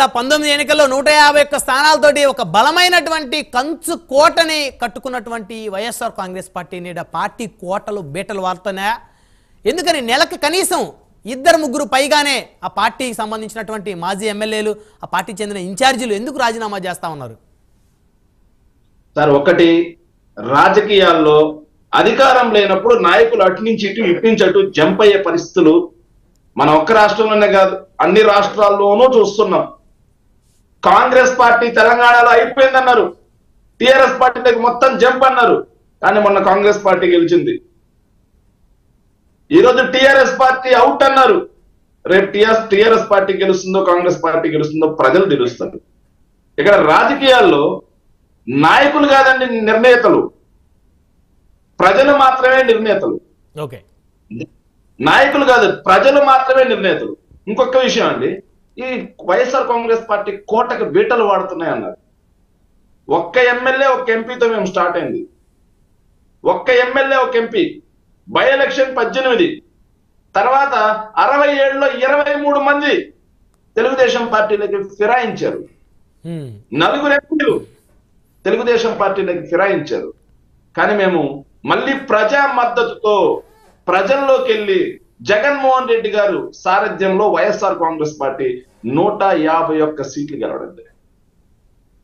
19 ఎన్నికల్లో 151 స్థానాలతోటి ఒక బలమైనటువంటి కంచు కోటని కట్టుకున్నటువంటి వైఎస్ఆర్ కాంగ్రెస్ పార్టీ నేడ పార్టీ కోటలు బీటలు వారుతున్నాయా? ఎందుకని నెలకు కనీసం ఇద్దరు ముగ్గురు పైగానే ఆ పార్టీకి సంబంధించినటువంటి మాజీ ఎమ్మెల్యేలు ఆ పార్టీ చెందిన ఇన్ఛార్జీలు ఎందుకు రాజీనామా చేస్తా ఉన్నారు? సార్, ఒకటి రాజకీయాల్లో అధికారం లేనప్పుడు నాయకులు అటు నుంచి ఇటు నుంచి అటు జంప్ అయ్యే పరిస్థితులు మన ఒక్క రాష్ట్రంలోనే కాదు అన్ని రాష్ట్రాల్లోనూ చూస్తున్నాం. కాంగ్రెస్ పార్టీ తెలంగాణలో అయిపోయిందన్నారు, టిఆర్ఎస్ పార్టీకి మొత్తం జంప్ అన్నారు, కానీ మొన్న కాంగ్రెస్ పార్టీ గెలిచింది. ఈరోజు టిఆర్ఎస్ పార్టీ అవుట్ అన్నారు, రేపు టిఆర్ఎస్ పార్టీ గెలుస్తుందో కాంగ్రెస్ పార్టీ గెలుస్తుందో ప్రజలు తెలుస్తారు. ఇక్కడ రాజకీయాల్లో నాయకులు కాదండి నిర్ణేతలు, ప్రజలు మాత్రమే నిర్ణేతలు. ఓకే, నాయకులు కాదు, ప్రజలు మాత్రమే నిర్ణేతలు. ఇంకొక విషయం అండి, ఈ వైఎస్ఆర్ కాంగ్రెస్ పార్టీ కోటకు బీటలు వాడుతున్నాయి అన్నారు. ఒక్క ఎమ్మెల్యే ఒక ఎంపీతో మేము స్టార్ట్ అయింది. ఒక్క ఎమ్మెల్యే ఒక ఎంపీ బై ఎలక్షన్ 18, తర్వాత 67లో 23 మంది తెలుగుదేశం పార్టీలకి ఫిరాయించారు. 4 ఎంపీలు తెలుగుదేశం పార్టీలకి ఫిరాయించారు. కానీ మేము మళ్ళీ ప్రజా మద్దతుతో ప్రజల్లోకి వెళ్ళి జగన్మోహన్ రెడ్డి గారు సారథ్యంలో వైఎస్ఆర్ కాంగ్రెస్ పార్టీ 151 సీట్లు గెలవడం జరిగింది,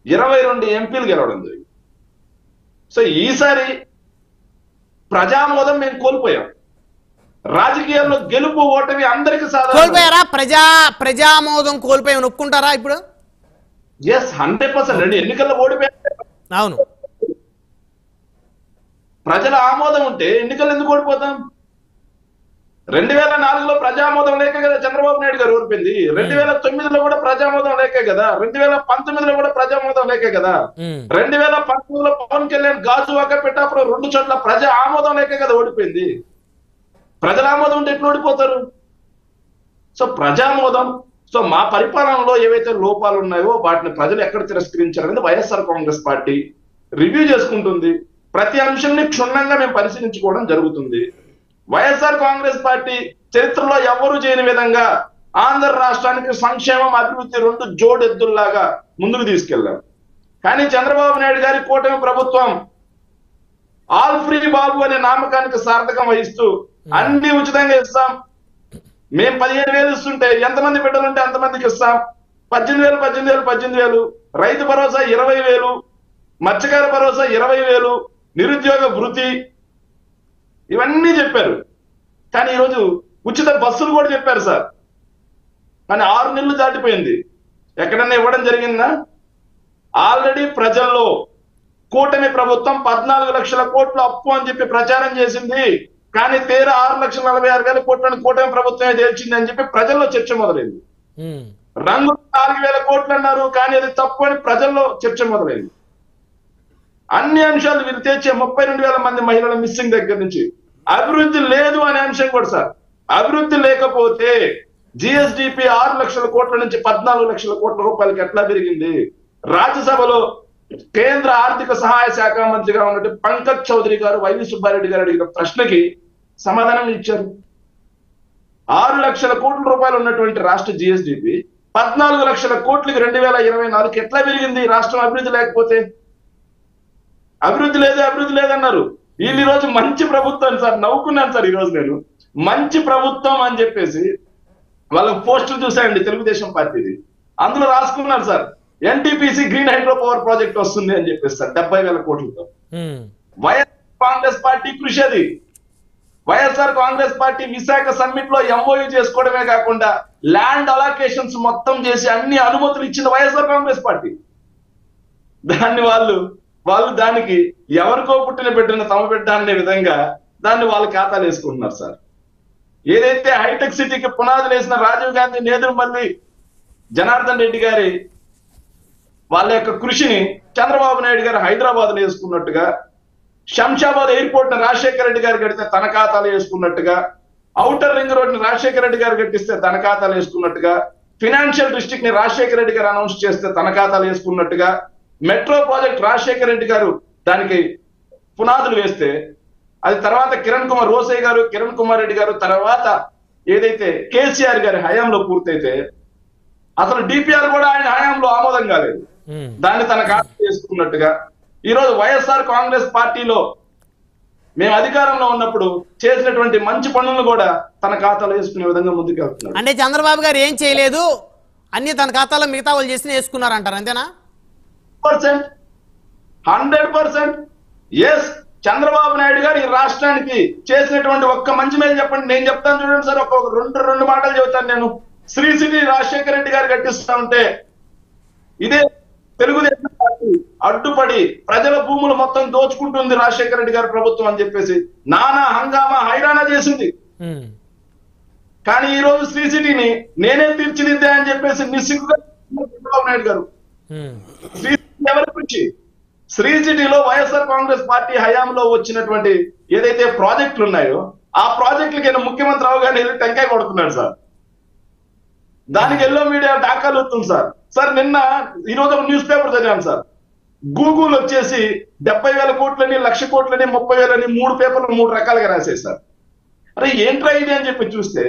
22 ఎంపీలు గెలవడం జరిగింది. సో ఈసారి ప్రజామోదం మేము కోల్పోయాం. రాజకీయాల్లో గెలుపు ఓటమి అందరికీ కోల్పోయారా? ప్రజామోదం కోల్పోయి ఒప్పుకుంటారా ఇప్పుడు? ఎస్, 100%. ఎన్నికల్లో ఓడిపోయారు. అవును, ప్రజల ఆమోదం ఉంటే ఎన్నికలు ఎందుకు ఓడిపోతాం? 2004లో ప్రజామోదం లేకే కదా చంద్రబాబు నాయుడు గారు ఓడిపోయింది. 2009లో కూడా ప్రజామోదం లేకే కదా, 2019లో కూడా ప్రజామోదం లేకే కదా, 2019లో పవన్ కళ్యాణ్ గాజువాక పెట్టాపురం 2 చోట్ల ప్రజా ఆమోదం లేకే కదా ఓడిపోయింది. ప్రజల ఆమోదం ఉంటే ఎట్లా ఓడిపోతారు? సో ప్రజామోదం, సో మా పరిపాలనలో ఏవైతే లోపాలు ఉన్నాయో వాటిని ప్రజలు ఎక్కడ తిరస్కరించారనేది వైఎస్ఆర్ కాంగ్రెస్ పార్టీ రివ్యూ చేసుకుంటుంది. ప్రతి అంశాన్ని క్షుణ్ణంగా మేము పరిశీలించుకోవడం జరుగుతుంది. వైఎస్ఆర్ కాంగ్రెస్ పార్టీ చరిత్రలో ఎవరు చేయని విధంగా ఆంధ్ర రాష్ట్రానికి సంక్షేమం అభివృద్ధి 2 జోడెద్దుల్లాగా ముందుకు తీసుకెళ్లాం. కానీ చంద్రబాబు నాయుడు గారి కూటమి ప్రభుత్వం ఆల్ ఫ్రీ బాబు అనే నామకానికి సార్థకం వహిస్తూ అన్ని ఉచితంగా ఇస్తాం, మేము 15,000 ఇస్తుంటే ఎంతమంది బిడ్డలుంటే అంతమందికి ఇస్తాం, 18,000 రైతు భరోసా 20,000, మత్స్యకార భరోసా 20,000, నిరుద్యోగ భృతి, ఇవన్నీ చెప్పారు. కానీ ఈరోజు ఉచిత బస్సులు కూడా చెప్పారు సార్. కానీ 6 నెలలు దాటిపోయింది, ఎక్కడన్నా ఇవ్వడం జరిగిందా? ఆల్రెడీ ప్రజల్లో కూటమి ప్రభుత్వం 14 లక్షల కోట్ల అప్పు అని చెప్పి ప్రచారం చేసింది. కానీ తీరా 6,46,000 కోట్లను కూటమి ప్రభుత్వమే తేల్చింది అని చెప్పి ప్రజల్లో చర్చ మొదలైంది. రంగు 4,000 కోట్లు అన్నారు, కానీ అది తప్పు అని ప్రజల్లో చర్చ మొదలైంది. అన్ని అంశాలు వీళ్ళు తెచ్చే 32,000 మంది మహిళల మిస్సింగ్ దగ్గర నుంచి అభివృద్ధి లేదు అనే అంశం కూడా సార్. అభివృద్ధి లేకపోతే జిఎస్డిపి 6 లక్షల కోట్ల నుంచి 14 లక్షల కోట్ల రూపాయలకి ఎట్లా పెరిగింది? రాజ్యసభలో కేంద్ర ఆర్థిక సహాయ శాఖ మంత్రిగా ఉన్నట్టు పంకజ్ చౌదరి గారు వైవి సుబ్బారెడ్డి గారు అడిగిన ప్రశ్నకి సమాధానం ఇచ్చారు. 6 లక్షల కోట్ల రూపాయలు ఉన్నటువంటి రాష్ట్ర జిఎస్డిపి 14 లక్షల కోట్లకి 2024 ఎట్లా పెరిగింది? రాష్ట్రం అభివృద్ధి లేకపోతే. అభివృద్ధి లేదన్నారు. వీళ్ళు ఈ రోజు మంచి ప్రభుత్వం సార్, నవ్వుకున్నాను సార్. ఈ రోజు నేను మంచి ప్రభుత్వం అని చెప్పేసి వాళ్ళ పోస్టులు చూసాయండి తెలుగుదేశం పార్టీది, అందులో రాసుకున్నారు sir NTPC green hydro power project వస్తుంది అని చెప్పేసి సార్ 70,000 కోట్లతో. వైఎస్ఆర్ కాంగ్రెస్ పార్టీ కృషి అది. వైఎస్ఆర్ కాంగ్రెస్ పార్టీ విశాఖ సమ్మిట్ లో ఎంఓయూ చేసుకోవడమే కాకుండా ల్యాండ్ అలాకేషన్స్ మొత్తం చేసి అన్ని అనుమతులు ఇచ్చింది వైఎస్ఆర్ కాంగ్రెస్ పార్టీ. దాన్ని వాళ్ళు దానికి ఎవరికో పుట్టిన బిడ్డను తమ బిడ్డ అనే విధంగా దాన్ని వాళ్ళ ఖాతాలు వేసుకుంటున్నారు సార్. ఏదైతే హైటెక్ సిటీకి పునాదులు వేసిన రాజీవ్ గాంధీ, నేదురుమల్లి, జనార్దన్ రెడ్డి గారి వాళ్ళ యొక్క కృషిని చంద్రబాబు నాయుడు గారు హైదరాబాద్ లో వేసుకున్నట్టుగా, శంషాబాద్ ఎయిర్పోర్ట్ ని రాజశేఖర రెడ్డి గారు కడితే తన ఖాతాలు వేసుకున్నట్టుగా, ఔటర్ రింగ్ రోడ్ ని రాజశేఖర రెడ్డి గారు కట్టిస్తే తన ఖాతాలు వేసుకున్నట్టుగా, ఫినాన్షియల్ డిస్ట్రిక్ట్ ని రాజశేఖర రెడ్డి గారు అనౌన్స్ చేస్తే తన ఖాతాలు వేసుకున్నట్టుగా, మెట్రో ప్రాజెక్ట్ రాజశేఖర రెడ్డి గారు దానికి పునాదులు వేస్తే అది తర్వాత కిరణ్ కుమార్ రెడ్డి గారు తర్వాత ఏదైతే కేసీఆర్ గారి హయాంలో పూర్తయితే అసలు డిపిఆర్ కూడా ఆయన హయాంలో ఆమోదం కాలేదు. దాన్ని తన ఖాతా చేసుకున్నట్టుగా ఈ రోజు వైఎస్ఆర్ కాంగ్రెస్ పార్టీలో మేము అధికారంలో ఉన్నప్పుడు చేసినటువంటి మంచి పనులను కూడా తన ఖాతాలో వేసుకునే విధంగా ముందుకు వెళ్తున్నారు. అంటే చంద్రబాబు గారు ఏం చేయలేదు, అన్ని తన ఖాతాలో మిగతా వాళ్ళు చేసి వేసుకున్నారంటారు, అంతేనా? 100%. ఎస్, చంద్రబాబు నాయుడు గారు ఈ రాష్ట్రానికి చేసినటువంటి ఒక్క మంచి మేలు చెప్పండి. నేను చెప్తాను చూడండి సార్, రెండు మాటలు చెబుతాను నేను. శ్రీ సిటీ రాజశేఖర రెడ్డి గారు కట్టిస్తా ఉంటే ఇదే తెలుగుదేశం పార్టీ అడ్డుపడి ప్రజల భూములు మొత్తం దోచుకుంటుంది రాజశేఖర రెడ్డి గారి ప్రభుత్వం అని చెప్పేసి నానా హంగామా హైరాణా చేసింది. కానీ ఈ రోజు శ్రీ సిటీని నేనే తీర్చిదిద్దా అని చెప్పేసి నిస్సిగ్గుగా చంద్రబాబు నాయుడు గారు. శ్రీ సిటీ ఎవరి గురించి? శ్రీ సిటీలో వైఎస్ఆర్ కాంగ్రెస్ పార్టీ హయాంలో వచ్చినటువంటి ఏదైతే ప్రాజెక్టులు ఉన్నాయో ఆ ప్రాజెక్టులకి ముఖ్యమంత్రి అవగానే వెళ్ళి టెంకాయ కొడుతున్నాడు సార్. దానికి ఎల్లో మీడియా డాకాలు వస్తుంది సార్. సార్ నిన్న ఈ రోజు ఒక న్యూస్ పేపర్ చదివాను సార్. గూగుల్ వచ్చేసి 70,000 కోట్లని 1,00,000 కోట్లని 30,000 3 పేపర్లు 3 రకాలుగా రాసేసారు. అరే ఏంట్రా ఇది అని చెప్పి చూస్తే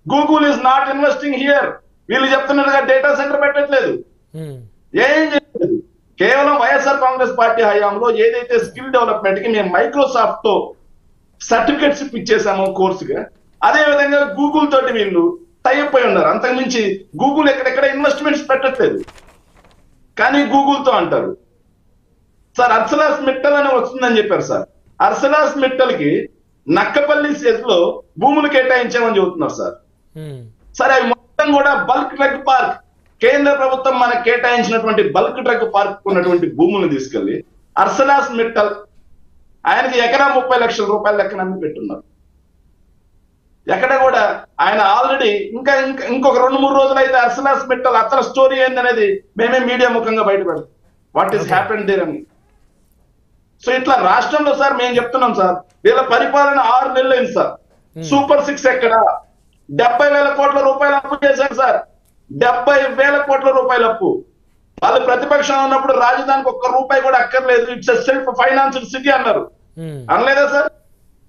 Google is not investing here. వీళ్ళు చెప్తున్నట్టుగా డేటా సెంటర్ పెట్టట్లేదు, ఏం చేయలేదు. కేవలం వైఎస్ఆర్ కాంగ్రెస్ పార్టీ హయాంలో ఏదైతే స్కిల్ డెవలప్మెంట్ కి మేము మైక్రోసాఫ్ట్ తో సర్టిఫికెట్స్ ఇచ్చేసామో కోర్సుగా, అదే విధంగా గూగుల్ తోటి వీళ్ళు టైప్ అయి ఉన్నారు. అంతకుమించి గూగుల్ ఎక్కడెక్కడ ఇన్వెస్ట్మెంట్స్ పెట్టట్లేదు, కానీ గూగుల్ తో అంటారు. సార్ అర్సలాస్ మిట్టల్ అని వస్తుందని చెప్పారు సార్. అర్సలాస్ మిట్టల్ కి నక్కపల్లి సెజ్ లో భూములు కేటాయించామని చెబుతున్నారు సార్. సరే అవి మొత్తం కూడా బల్క్ డ్రగ్ పార్క్, కేంద్ర ప్రభుత్వం మనకు కేటాయించినటువంటి బల్క్ డ్రగ్ పార్క్ ఉన్నటువంటి భూములను తీసుకెళ్లి అర్సలాస్ మిట్టల్ ఆయనకి ఎకరా 30 లక్షల రూపాయల లెక్కన అమ్మి పెట్టున్నారు. ఎక్కడ కూడా ఆయన ఆల్రెడీ ఇంకొక 2-3 రోజులు అయితే అర్సలాస్ మిట్టల్ అతని స్టోరీ ఏందనేది మేమే మీడియా ముఖంగా బయటపెడతాం, వాట్ ఈస్ హ్యాపెండ్ దేర్ అని. సో ఇట్లా రాష్ట్రంలో సార్ మేము చెప్తున్నాం సార్, వీళ్ళ పరిపాలన 6 నెలలు అయింది సార్. సూపర్ 6 ఎక్కడ 70,000 కోట్ల రూపాయలు అప్పు చేశారు సార్. 70,000 కోట్ల రూపాయల అప్పు. వాళ్ళు ప్రతిపక్షంలో ఉన్నప్పుడు రాజధానికి ₹1 కూడా అక్కర్లేదు, ఇట్స్ సెల్ఫ్ ఫైనాన్స్డ్ సిటీ అన్నారు. అనలేదా సార్?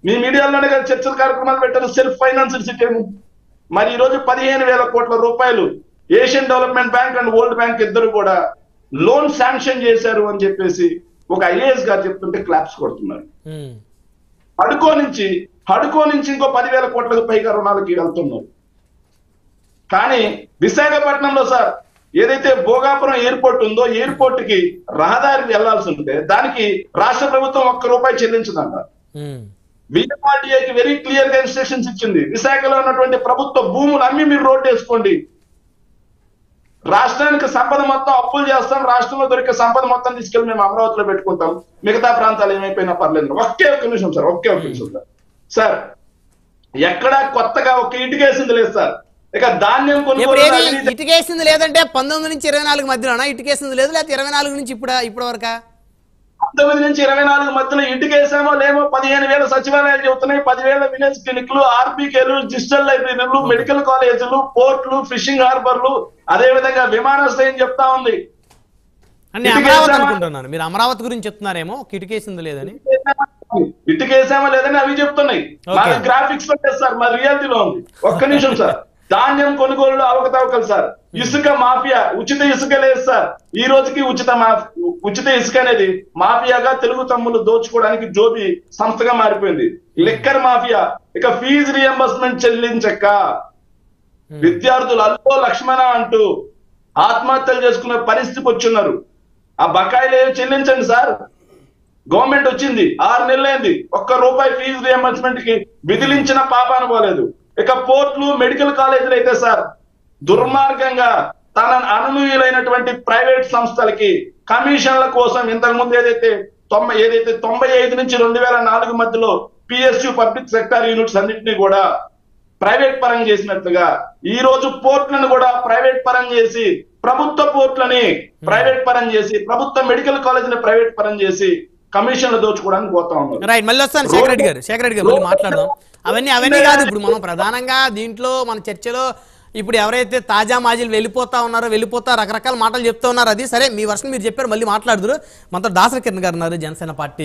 మీ మీడియాలోనే కదా చర్చల కార్యక్రమాలు పెట్టారు సెల్ఫ్ ఫైనాన్స్డ్ సిటీ అని. మరి ఈ రోజు 15,000 కోట్ల రూపాయలు Asian development bank and world bank ఇద్దరు కూడా లోన్ శాంక్షన్ చేశారు అని చెప్పేసి ఒక ఐఏఎస్ గారు చెప్తుంటే క్లాప్స్ కొడుతున్నారు. హడ్కో నుంచి ఇంకో 10,000 కోట్లకు పైగా రుణాలకి వెళ్తున్నారు. కానీ విశాఖపట్నంలో సార్ ఏదైతే భోగాపురం ఎయిర్పోర్ట్ ఉందో ఎయిర్పోర్ట్ కి రహదారి వెళ్లాల్సి ఉంటే దానికి రాష్ట్ర ప్రభుత్వం ₹1 చెల్లించదంట. బిఎంఆర్డీఏకి వెరీ క్లియర్ గా ఇన్స్ట్రక్షన్స్ ఇచ్చింది, విశాఖలో ఉన్నటువంటి ప్రభుత్వ భూములు అమ్మి మీరు రోడ్డు వేసుకోండి, రాష్ట్రానికి సంపద మొత్తం అప్పులు చేస్తాం, రాష్ట్రంలో దొరికే సంపద మొత్తం తీసుకెళ్లి మేము అమరావతిలో పెట్టుకుంటాం, మిగతా ప్రాంతాలు ఏమైపోయినా పర్లేదు. ఒకే ఒక్క నిమిషం సార్. సార్ ఎక్కడా కొత్తగా ఒక ఇటుకేసింది లేదు సార్. ఇక ధాన్యం ఇటుకేసింది లేదంటే 19 నుంచి 24 మధ్యలోనా ఇటుకేసింది లేదు, లేకపోతే 24 నుంచి ఇప్పటి వరకా? 19 నుంచి 24 మధ్యలో ఇటుకేసామో లేమో 15,000 సచివాలయాలు చెబుతున్నాయి, 10,000 విలేజ్ క్లినిక్లు, ఆర్బీకేలు, డిజిటల్ లైబ్రరీలు, మెడికల్ కాలేజీలు, పోర్ట్లు, ఫిషింగ్ హార్బర్లు, అదే విధంగా విమానాశ్రయం చెప్తా ఉంది. అమరావతి అనుకుంటున్నాను, మీరు అమరావతి గురించి చెప్తున్నారేమో ఇటుకేసింది లేదని. ఇటుకేసామో లేదని అవి చెప్తున్నాయి. గ్రాఫిక్స్ లో సార్ మా రియాలిటీలో ఉంది. ఒక్క నిమిషం సార్. ధాన్యం కొనుగోలులో అవకతవకలు సార్. ఇసుక మాఫియా, ఉచిత ఇసుక లేదు సార్. ఈ రోజుకి ఉచిత ఇసుక అనేది మాఫియాగా తెలుగు తమ్ములు దోచుకోవడానికి జోబి సంస్థగా మారిపోయింది. Liquor mafia. ఇక ఫీజు రియంబర్స్మెంట్ చెల్లించక విద్యార్థులు అల్లో లక్ష్మణ అంటూ ఆత్మహత్యలు చేసుకునే పరిస్థితికి వచ్చున్నారు. ఆ బకాయిలు చెల్లించండి సార్. గవర్నమెంట్ వచ్చింది 6 నెలలైంది, ₹1 ఫీజు రియంబర్స్మెంట్ కి విధిలించిన పాపాన పోలేదు. ఇక పోర్ట్లు, మెడికల్ కాలేజీలు అయితే సార్ దుర్మార్గంగా తన అనుమతులైనటువంటి ప్రైవేట్ సంస్థలకి కమిషన్ల కోసం ఇంతకు ముందు ఏదైతే 95 నుంచి 2004 మధ్యలో పిఎస్యు పబ్లిక్ సెక్టార్ యూనిట్స్ అన్నింటినీ కూడా ప్రైవేట్ పరం చేసినట్లుగా ఈ రోజు పోర్ట్లను కూడా ప్రైవేట్ పరం చేసి, ప్రభుత్వ పోర్ట్లని ప్రైవేట్ పరం చేసి, ప్రభుత్వ మెడికల్ కాలేజీని ప్రైవేట్ పరం చేసి కమిషన్లు దోచుకోవడానికి పోతా ఉన్నారు. రైట్, మళ్ళీ వస్తాను శేఖర్ రెడ్డి గారు మళ్ళీ మాట్లాడదాం. అవన్నీ కాదు ఇప్పుడు మనం ప్రధానంగా దీంట్లో మన చర్చలో ఇప్పుడు ఎవరైతే తాజా మాజీలు వెళ్ళిపోతా రకరకాల మాటలు చెప్తూ ఉన్నారు. అది సరే, మీ వర్షం మీరు చెప్పారు, మళ్ళీ మాట్లాడుదురు. మనతో దాసరి కిరణ్ గారు ఉన్నారు, జనసేన పార్టీ